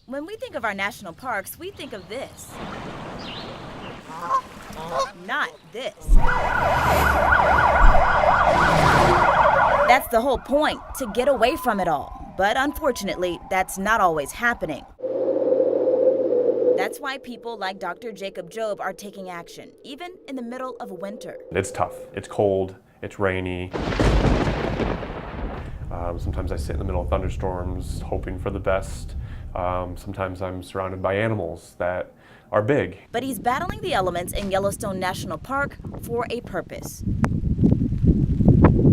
When we think of our national parks, we think of this. Not this. That's the whole point, to get away from it all. But unfortunately, that's not always happening. That's why people like Dr. Jacob Jobe are taking action, even in the middle of winter. It's tough. It's cold. It's rainy. Sometimes I sit in the middle of thunderstorms hoping for the best. Sometimes I'm surrounded by animals that are big. But he's battling the elements in Yellowstone National Park for a purpose: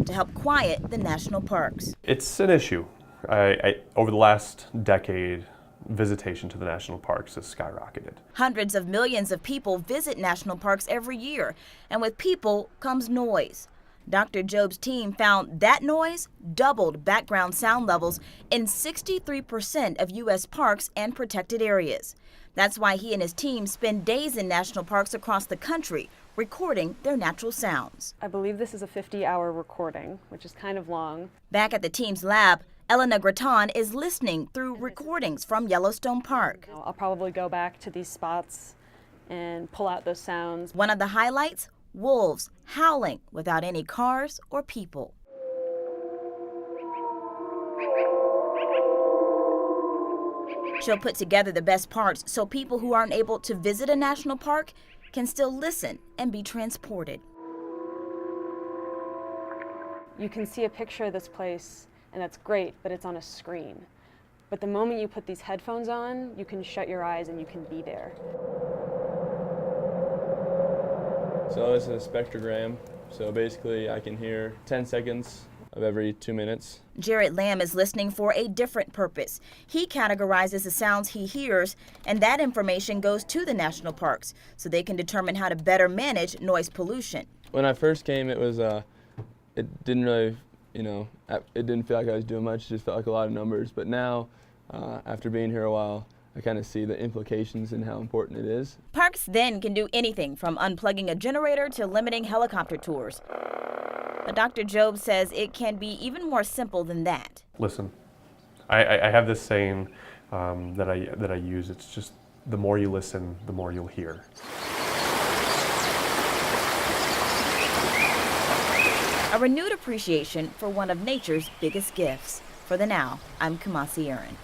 to help quiet the national parks. It's an issue. Over the last decade, visitation to the national parks has skyrocketed. Hundreds of millions of people visit national parks every year, and with people comes noise. Dr. Jobe's team found that noise doubled background sound levels in 63% of U.S. parks and protected areas. That's why he and his team spend days in national parks across the country recording their natural sounds. I believe this is a 50-hour recording, which is kind of long. Back at the team's lab, Elena Graton is listening through recordings from Yellowstone Park. I'll probably go back to these spots and pull out those sounds. One of the highlights: wolves howling without any cars or people. She'll put together the best parts so people who aren't able to visit a national park can still listen and be transported. You can see a picture of this place, and that's great, but it's on a screen. But the moment you put these headphones on, you can shut your eyes and you can be there. So this is a spectrogram. So basically I can hear 10 seconds of every 2 minutes. Jared Lamb is listening for a different purpose. He categorizes the sounds he hears, and that information goes to the national parks so they can determine how to better manage noise pollution. When I first came, it was, it didn't really, it didn't feel like I was doing much, it just felt like a lot of numbers. But now, after being here a while, I kind of see the implications and how important it is. Parks then can do anything from unplugging a generator to limiting helicopter tours. But Dr. Jobe says it can be even more simple than that. Listen, I have this saying that I use. It's just the more you listen, the more you'll hear. A renewed appreciation for one of nature's biggest gifts. For the Now, I'm Kumasi Aaron.